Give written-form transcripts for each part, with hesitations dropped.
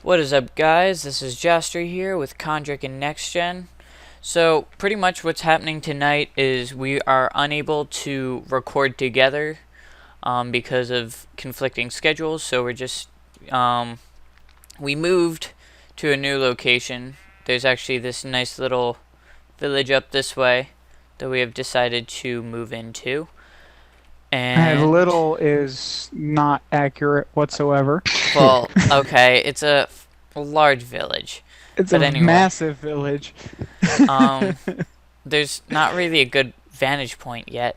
What is up, guys? This is J-03 here with Condrick and NextGen. So pretty much what's happening tonight is we are unable to record together because of conflicting schedules. So we're just we moved to a new location. There's actually this nice little village up this way that we have decided to move into. And little is not accurate whatsoever. well, okay, it's a large village. It's a But anyway, massive village. um, there's not really a good vantage point yet.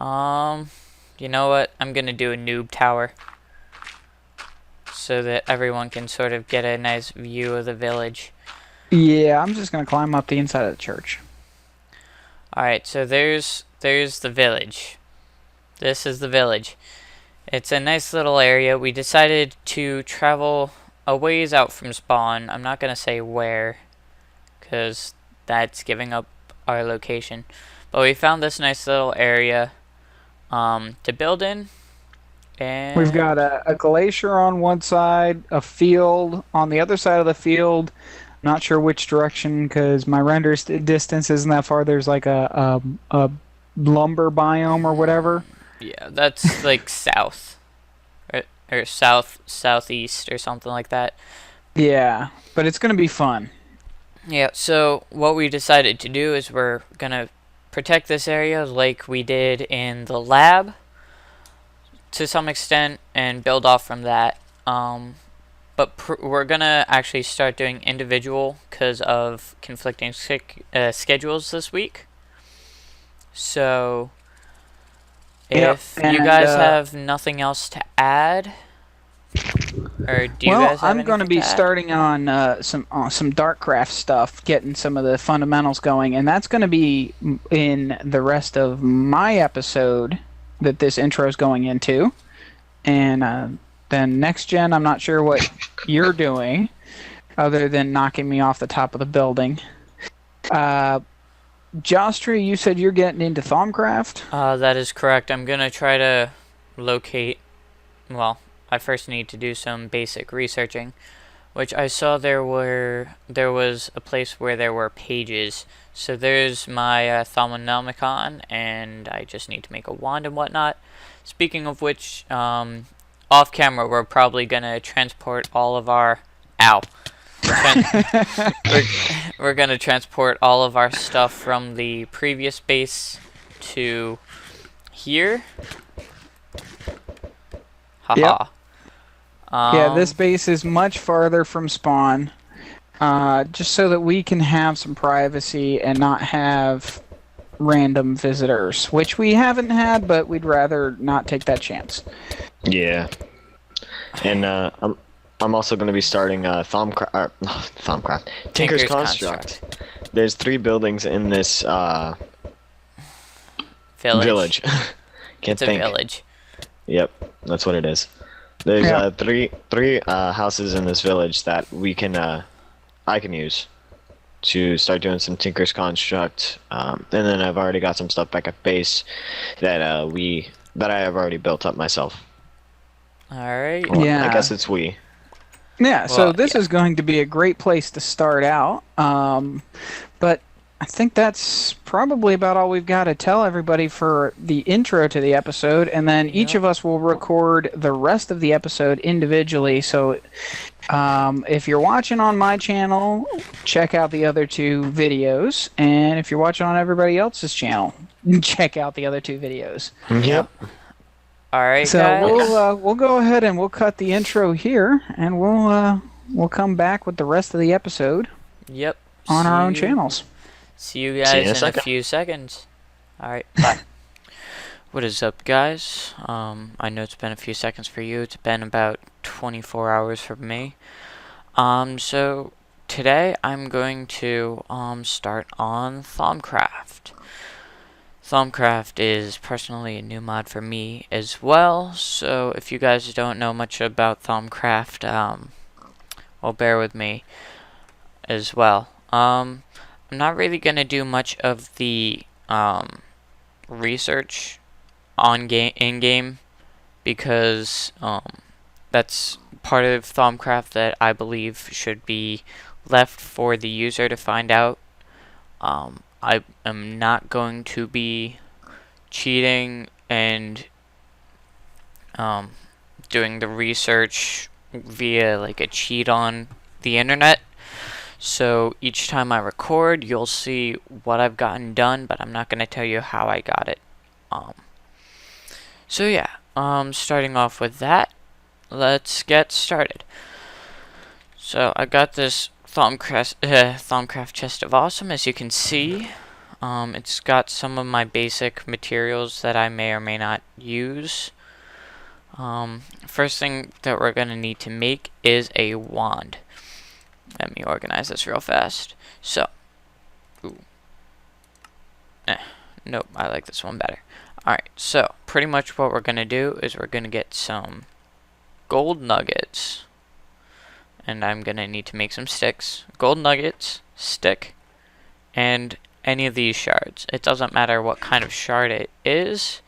You know what? I'm gonna do a noob tower so that everyone can sort of get a nice view of the village. Yeah, I'm just gonna climb up the inside of the church. Alright, so there's the village. This is the village. It's a nice little area. We decided to travel a ways out from spawn. I'm not gonna say where, because that's giving up our location. But we found this nice little area to build in. And We've got a glacier on one side, a field on the other side of the field. Not sure which direction because my render distance isn't that far. There's like a lumber biome or whatever. yeah, that's like south. Or southeast or something like that. Yeah, but it's gonna be fun. Yeah, so what we decided to do is we're gonna protect this area like we did in the lab to some extent and build off from that. But we're gonna actually start doing individual because of conflicting schedules this week. So if Yep, you and guys have nothing else to add, or do you well, guys have I'm going to anything be to add? starting on some Darkcraft stuff, getting some of the fundamentals going, and that's going to be in the rest of my episode that this intro is going into. And then next gen, I'm not sure what you're doing, other than knocking me off the top of the building. Jostry, you said you're getting into Thaumcraft? That is correct. I'm gonna try to locate. Well, I first need to do some basic researching, which I saw there was a place where there were pages. So there's my Thaumonomicon, and I just need to make a wand and whatnot. Speaking of which, off camera we're probably gonna transport all of our we're gonna transport all of our stuff from the previous base to here. Haha. Yep. Yeah, this base is much farther from spawn, just so that we can have some privacy and not have random visitors, which we haven't had, but we'd rather not take that chance. Yeah, and I'm also going to be starting Thaumcraft Tinker's Construct. There's 3 buildings in this village. Can't It's a think. village. Yep, that's what it is. There's Yeah. three houses in this village that I can use to start doing some Tinker's Construct. And then I've already got some stuff back at base that I have already built up myself. Alright. Well, Yeah. I guess it's we. Yeah, so Well, this yeah. is going to be a great place to start out. But I think that's probably about all we've got to tell everybody for the intro to the episode, and then each Yep. of us will record the rest of the episode individually. So if you're watching on my channel, check out the other 2 videos, and if you're watching on everybody else's channel, check out the other 2 videos. Yep. Alright, So guys. we'll go ahead and we'll cut the intro here, and we'll come back with the rest of the episode Yep. on our own See you- channels. See you See you guys in a in a second. few seconds. Alright, bye. What is up, guys? I know it's been a few seconds for you. It's been about 24 hours for me. So today I'm going to start on Thaumcraft. Thaumcraft is personally a new mod for me as well, so if you guys don't know much about Thaumcraft, well, bear with me as well. I'm not really gonna do much of the research in game because that's part of Thaumcraft that I believe should be left for the user to find out. I am not going to be cheating and doing the research via like a cheat on the internet. So each time I record, you'll see what I've gotten done, but I'm not going to tell you how I got it. So yeah, starting off with that, let's get started. So I got this Thaumcraft Chest of Awesome, as you can see. It's got some of my basic materials that I may or may not use. First thing that we're going to need to make is a wand. Let me organize this real fast. So, nope, I like this one better. Alright, so pretty much what we're going to do is we're going to get some gold nuggets. And I'm going to need to make some sticks. Gold nuggets, stick, and any of these shards. It doesn't matter what kind of shard it is.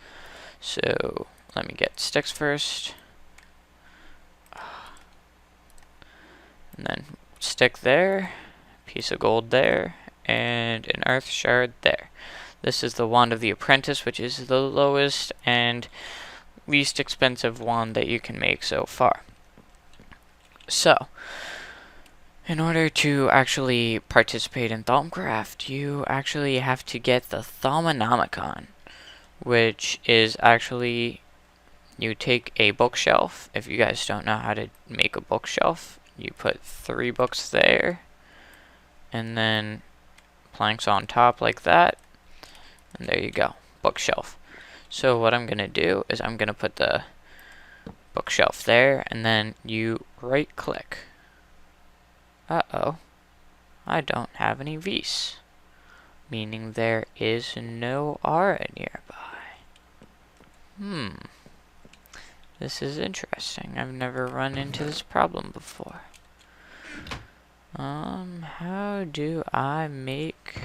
So, let me get sticks first. And then stick there, piece of gold there, and an earth shard there. This is the Wand of the Apprentice, which is the lowest and least expensive wand that you can make so far. So, in order to actually participate in Thaumcraft, you actually have to get the Thaumonomicon, which is actually, you take a bookshelf. If you guys don't know how to make a bookshelf, you put 3 books there, and then planks on top like that, and there you go, bookshelf. So what I'm going to do is I'm going to put the bookshelf there, and then you right click. Uh-oh, I don't have any V's, meaning there is no Aura nearby. This is interesting. I've never run into this problem before. How do I make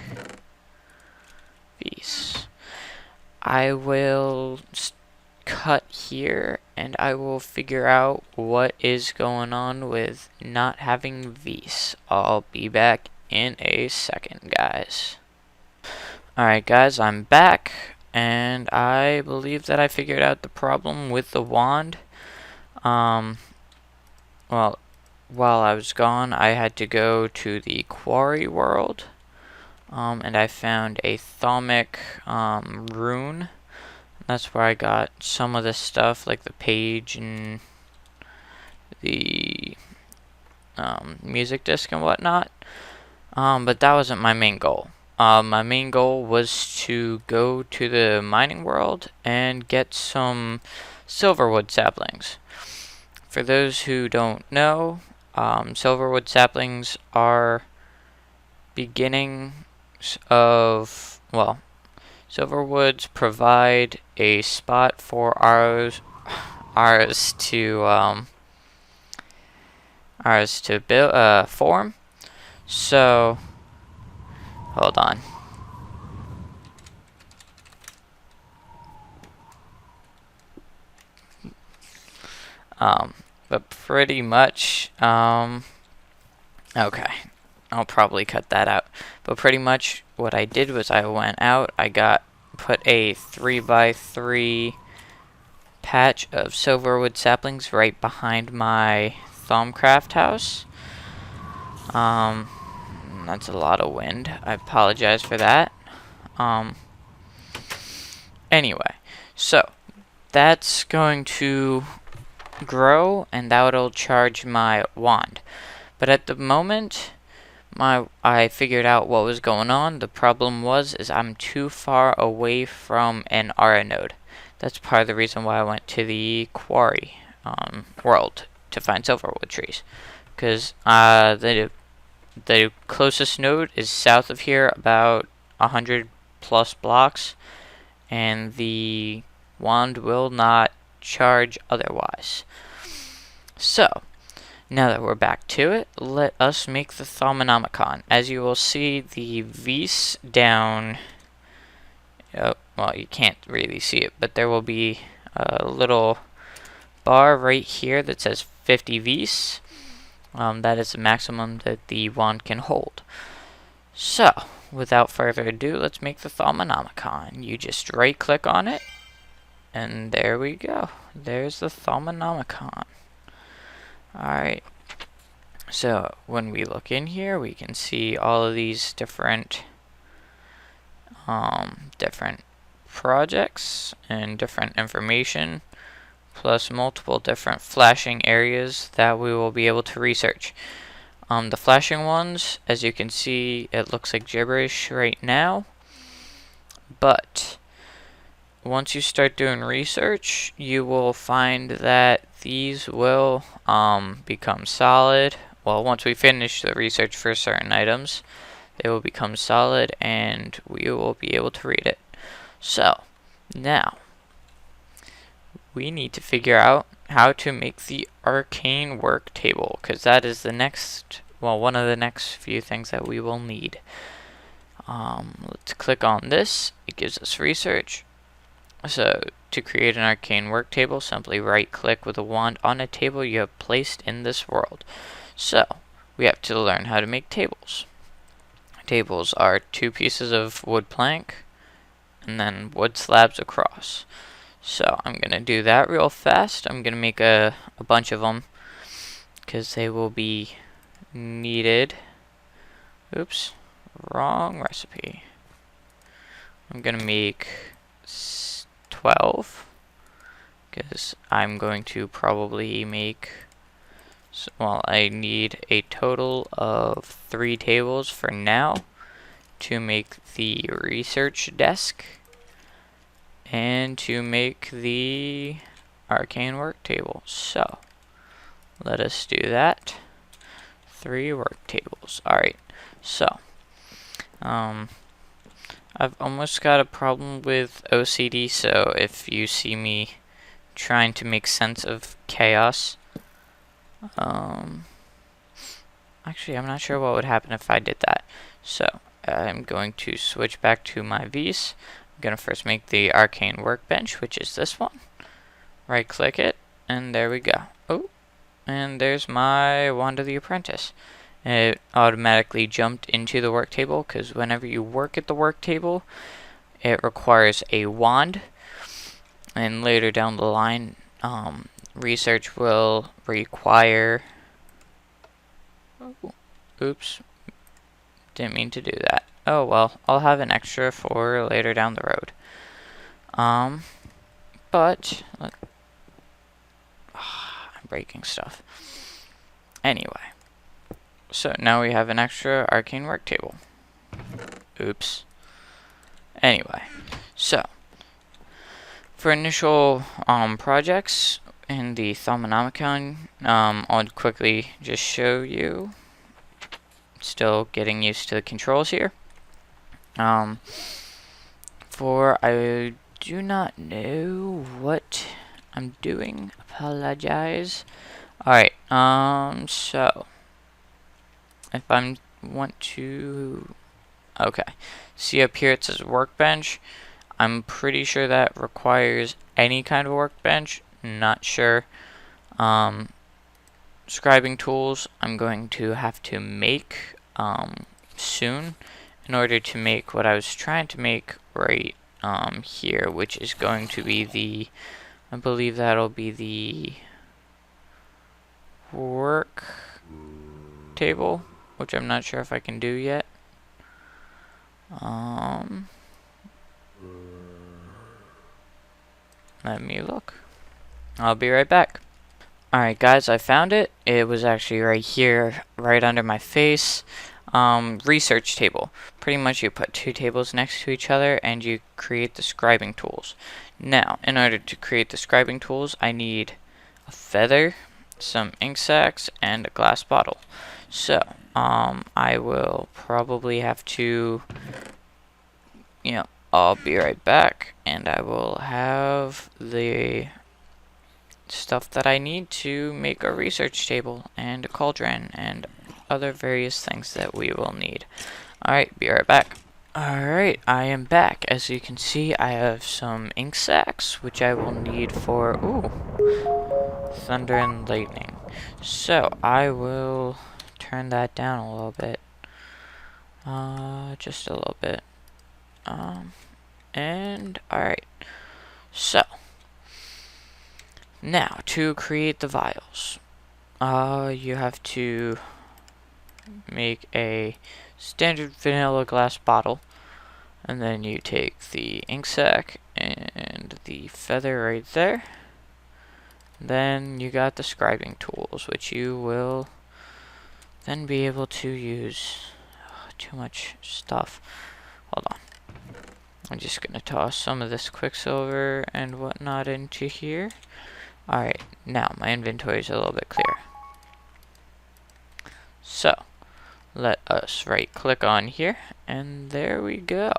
these? I will cut here and I will figure out what is going on with not having these. I'll be back in a second, guys. Alright guys, I'm back, and I believe that I figured out the problem with the wand. Well, while I was gone, I had to go to the quarry world, and I found a Thaumic rune. That's where I got some of the stuff, like the page and the music disc and whatnot. But that wasn't my main goal. My main goal was to go to the mining world and get some silverwood saplings. For those who don't know, silverwood saplings are beginnings of, well, silverwoods provide a spot for ours to build form. So hold on. But pretty much, okay, I'll probably cut that out. But pretty much what I did was I went out, put a 3x3 patch of silverwood saplings right behind my Thaumcraft house. That's a lot of wind. I apologize for that. Anyway, so that's going to grow, and that'll charge my wand. But at the moment, I figured out what was going on. The problem is I'm too far away from an Aura node. That's part of the reason why I went to the quarry world to find silverwood trees, because the closest node is south of here, about 100 plus blocks, and the wand will not charge otherwise. So now that we're back to it, let us make the Thaumonomicon. As you will see, the V's down, well, you can't really see it, but there will be a little bar right here that says 50 Vs. That is the maximum that the wand can hold. So, without further ado, let's make the Thaumcraft. You just right click on it, and there we go. There's the Thaumcraft. Alright, so when we look in here, we can see all of these different projects and different information, plus multiple different flashing areas that we will be able to research. The flashing ones, as you can see, it looks like gibberish right now, but once you start doing research, you will find that these will become solid. Well, once we finish the research for certain items, they will become solid and we will be able to read it. So, now, we need to figure out how to make the arcane work table, because that is the next, well, one of the next few things that we will need. Let's click on this. It gives us research. So, to create an arcane work table, simply right click with a wand on a table you have placed in this world. So, we have to learn how to make tables. Tables are 2 pieces of wood plank and then wood slabs across. So I'm gonna do that real fast. I'm gonna make a bunch of them because they will be needed. Oops, wrong recipe. I'm gonna make 12 because I'm going to probably make, well, I need a total of 3 tables for now to make the research desk and to make the arcane work table. So let us do that. 3 work tables. Alright, so I've almost got a problem with OCD, so if you see me trying to make sense of chaos, actually I'm not sure what would happen if I did that. So I'm going to switch back to my V's. I'm going to first make the arcane workbench, which is this one. Right click it, and there we go. Oh, and there's my Wand of the Apprentice. It automatically jumped into the work table, because whenever you work at the work table, it requires a wand. And later down the line, research will require... Oh, oops. Didn't mean to do that. Oh well, I'll have an extra for later down the road. But I'm breaking stuff. Anyway, so now we have an extra arcane work table. Oops. Anyway, so for initial projects in the Thaumcraft, I'll quickly just show you. Still getting used to the controls here. For I do not know what I'm doing. Apologize. Alright, so if I want to, okay, see up here it says workbench. I'm pretty sure that requires any kind of workbench. Not sure. Scribing tools I'm going to have to make soon in order to make what I was trying to make right here, which is going to be the, I believe that'll be the work table, which I'm not sure if I can do yet. Let me look. I'll be right back. Alright guys, I found it. It was actually right here, right under my face. Research table. Pretty much you put 2 tables next to each other and you create the scribing tools. Now, in order to create the scribing tools, I need a feather, some ink sacs, and a glass bottle. So, I will probably have to, I'll be right back, and I will have the stuff that I need to make a research table and a cauldron and other various things that we will need. Alright, be right back. Alright, I am back. As you can see, I have some ink sacs, which I will need for, ooh, thunder and lightning. so I will turn that down a little bit. Just a little bit. And alright. So now to create the vials, you have to make a standard vanilla glass bottle, and then you take the ink sac and the feather right there. Then you got the scribing tools, which you will then be able to use. Too much stuff. Hold on. I'm just gonna toss some of this quicksilver and whatnot into here. Alright, now my inventory is a little bit clearer. So, let us right click on here, and there we go.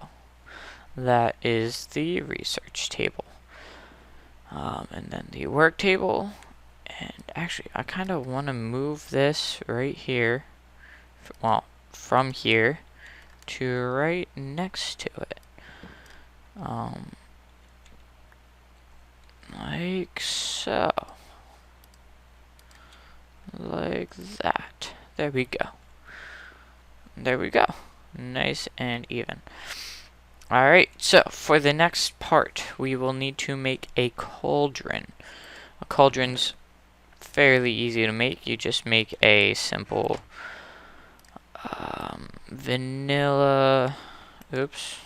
That is the research table. And then the work table. And actually, I kind of want to move this right here. Well, from here to right next to it. Like so. Like that. There we go. There we go. Nice and even. Alright, so for the next part, we will need to make a cauldron. A cauldron's fairly easy to make. You just make a simple vanilla. Oops.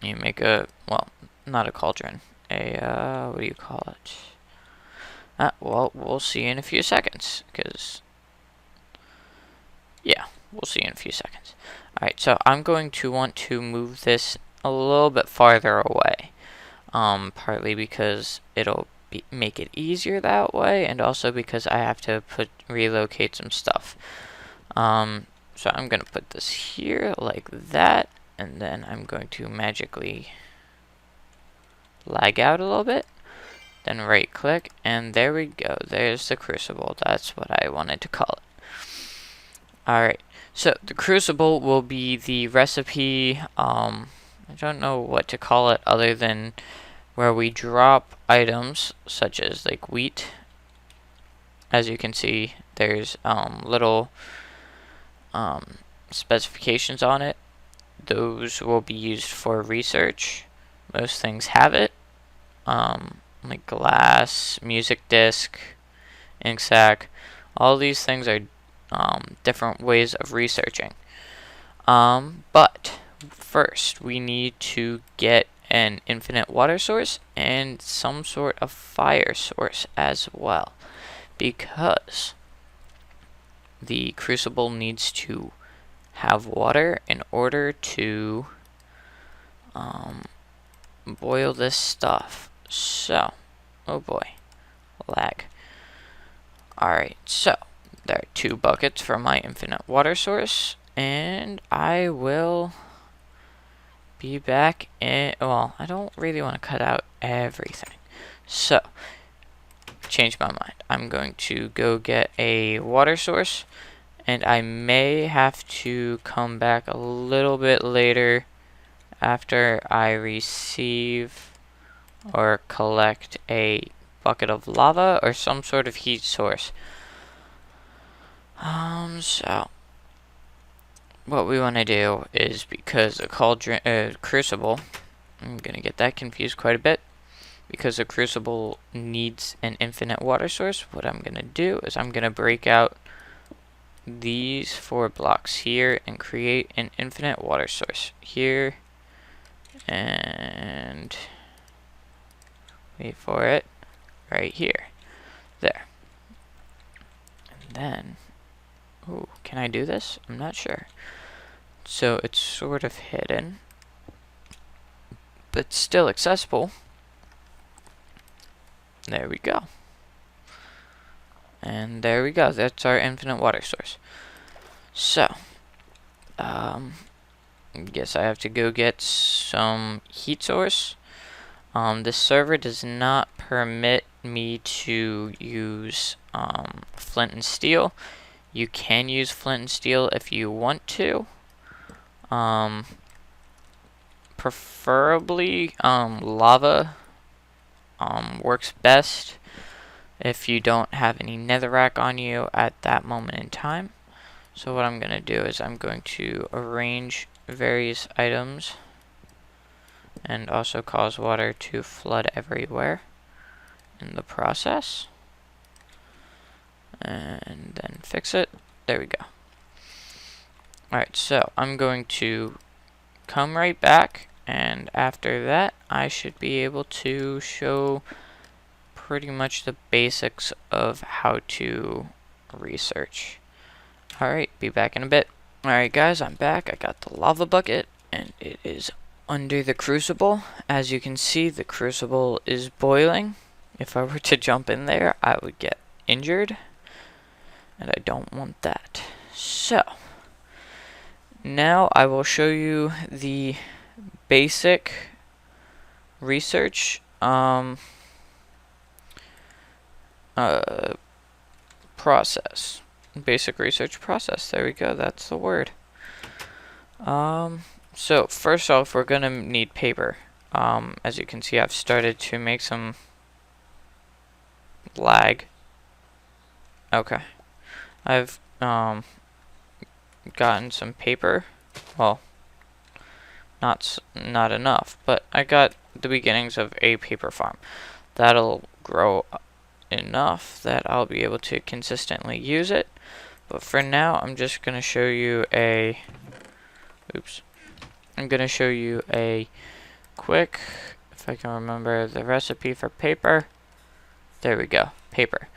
You make a, well, not a cauldron. A, what do you call it? Well, we'll see in a few seconds, because, yeah, we'll see in a few seconds. Alright, so I'm going to want to move this a little bit farther away. Partly because it'll make it easier that way, and also because I have to relocate some stuff. So I'm going to put this here like that, and then I'm going to magically lag out a little bit. Then right click, and there we go. There's the crucible. That's what I wanted to call it. Alright, so the crucible will be the recipe. I don't know what to call it other than where we drop items such as like wheat. As you can see, there's little specifications on it. Those will be used for research. Most things have it. Like glass, music disc, ink sac. All these things are different ways of researching. But first, we need to get an infinite water source and some sort of fire source as well, because the crucible needs to have water in order to boil this stuff. So, oh boy, lag. Alright, so there are 2 buckets for my infinite water source, and I will be back in, well, I don't really want to cut out everything. So, change my mind. I'm going to go get a water source, and I may have to come back a little bit later after I receive or collect a bucket of lava or some sort of heat source. So what we want to do is, because the crucible, I'm gonna get that confused quite a bit, because the crucible needs an infinite water source. What I'm gonna do is I'm gonna break out these 4 blocks here and create an infinite water source here, and wait for it, right here, there. And then, ooh, can I do this? I'm not sure. So it's sort of hidden, but still accessible. There we go. And there we go. That's our infinite water source. So, guess I have to go get some heat source. This server does not permit me to use flint and steel. You can use flint and steel if you want to. Preferably lava works best. if you don't have any netherrack on you at that moment in time. So what I'm going to do is I'm going to arrange various items and also cause water to flood everywhere in the process. And then fix it. There we go. Alright, so I'm going to come right back, and after that I should be able to show pretty much the basics of how to research. Alright, be back in a bit. Alright guys, I'm back. I got the lava bucket, and it is under the crucible. As you can see, the crucible is boiling. If I were to jump in there, I would get injured, and I don't want that. So, now I will show you the basic research process. Basic research process. There we go. That's the word. So first off, we're gonna need paper. As you can see, I've started to make some lag. Okay. I've gotten some paper. Well, not enough, but I got the beginnings of a paper farm. That'll grow enough that I'll be able to consistently use it. But for now, I'm just gonna show you a I'm gonna show you a quick, if I can remember the recipe for paper. There we go, paper.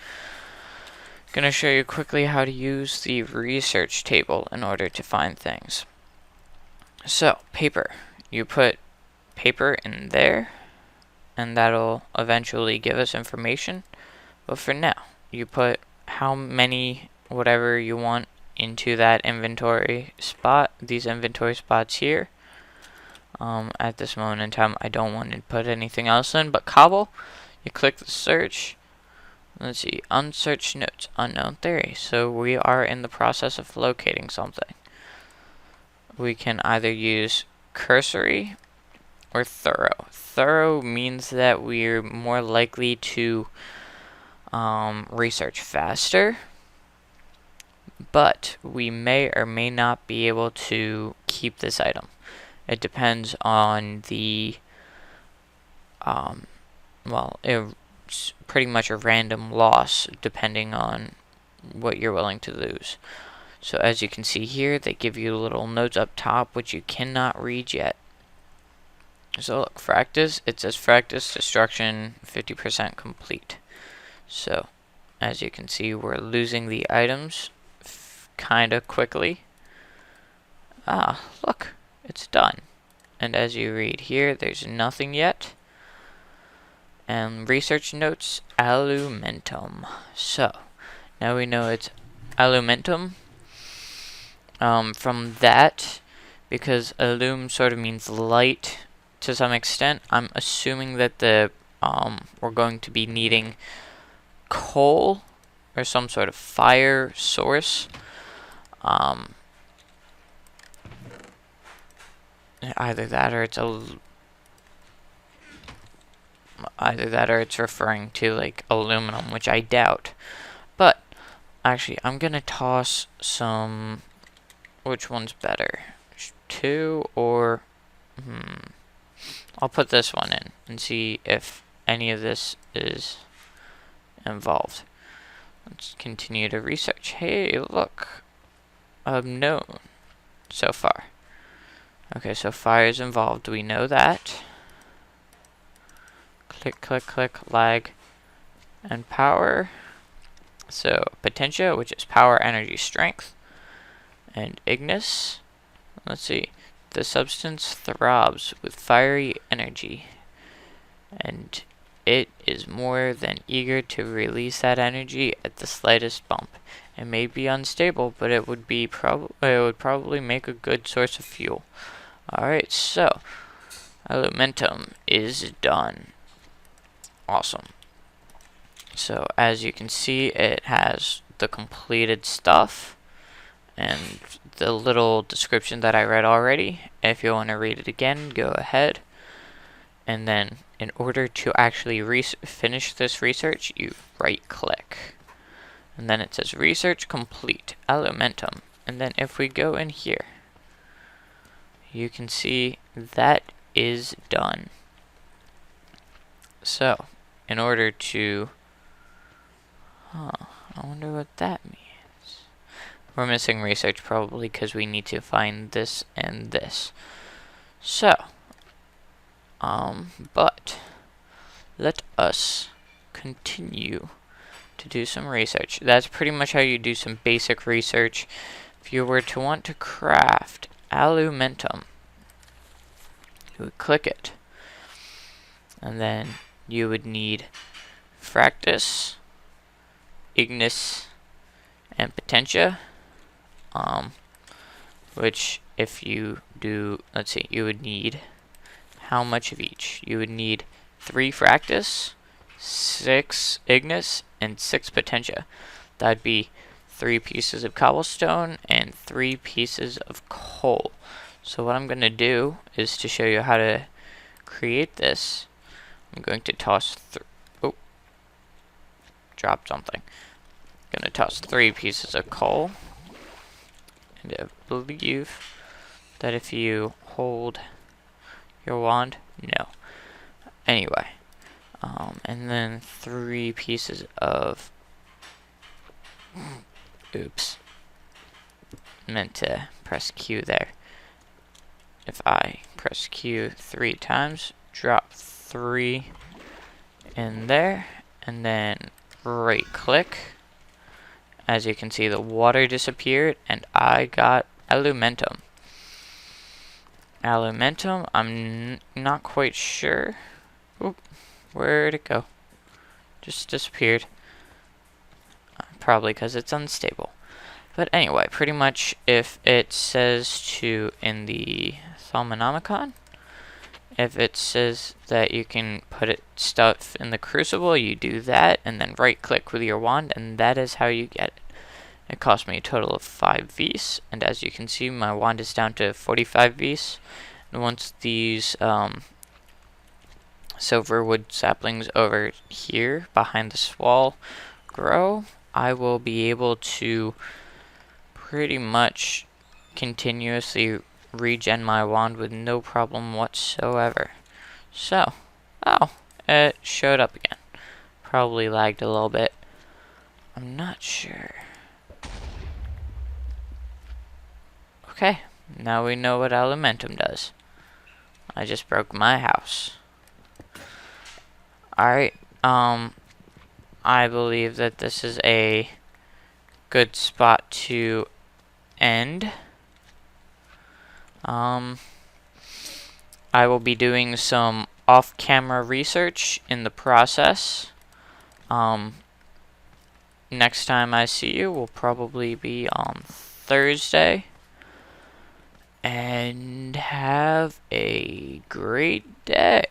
Gonna show you quickly how to use the research table in order to find things. So, paper. You put paper in there, and that'll eventually give us information. But for now, you put how many whatever you want into that inventory spot, these inventory spots here. At this moment in time, I don't want to put anything else in but cobble. You click the search. Let's see, unsearched notes, unknown theory. So we are in the process of locating something. We can either use cursory or thorough. Thorough means that we're more likely to research faster, but we may or may not be able to keep this item. It depends on the well, it's pretty much a random loss depending on what you're willing to lose. So as you can see here, they give you little notes up top which you cannot read yet. So look, Fractus, it says Fractus destruction 50% complete. So as you can see, we're losing the items kinda quickly. Ah, look, it's done. And as you read here, there's nothing yet. And research notes, alumentum. So now we know it's alumentum. From that, because alum sort of means light to some extent, I'm assuming that the we're going to be needing coal or some sort of fire source. Either that or it's referring to like aluminum, which I doubt. But actually, I'm gonna toss some. Which one's better? 2 or I'll put this one in and see if any of this is involved. Let's continue to research. Hey, look. Unknown so far. Okay, so fire is involved. We know that. Click, click, click, lag, and power. So, potentia, which is power, energy, strength. And ignis. Let's see. The substance throbs with fiery energy. And it is more than eager to release that energy at the slightest bump. It may be unstable, but it would probably make a good source of fuel. Alright, so alumentum is done. Awesome. So as you can see, it has the completed stuff and the little description that I read already. If you want to read it again, go ahead. and then in order to actually finish this research, you right click. And then it says research complete, Alumentum. And then if we go in here, you can see that is done. So, in order to... I wonder what that means. We're missing research probably because we need to find this and this. So, but let us continue to do some research. That's pretty much how you do some basic research. If you were to want to craft Alumentum, you would click it, and then you would need Fractus, Ignis, and Potentia, which if you do, let's see, you would need how much of each? You would need 3 Fractus, 6 Ignis, and 6 Potentia. That'd be 3 pieces of cobblestone and 3 pieces of coal. So what I'm going to do is to show you how to create this. I'm going to toss dropped something. I'm going to toss 3 pieces of coal. And I believe that if you hold your wand, no. Anyway, and then 3 pieces of, oops, meant to press Q there. If I press Q 3 times, drop 3 in there, and then right click. As you can see, the water disappeared, and I got Alumentum. Alumentum, I'm not quite sure. Oop, where'd it go? Just disappeared. Probably because it's unstable. But anyway, pretty much if it says to, in the Thaumcraft, if it says that you can put stuff in the crucible, you do that, and then right click with your wand, and that is how you get it. It cost me a total of 5 Vs, and as you can see, my wand is down to 45 Vs. And once these silver wood saplings over here behind this wall grow, I will be able to pretty much continuously regen my wand with no problem whatsoever. So, oh, it showed up again. Probably lagged a little bit. I'm not sure. Okay, now we know what Alumentum does. I just broke my house. Alright, I believe that this is a good spot to end. I will be doing some off-camera research in the process. Next time I see you will probably be on Thursday. And have a great day.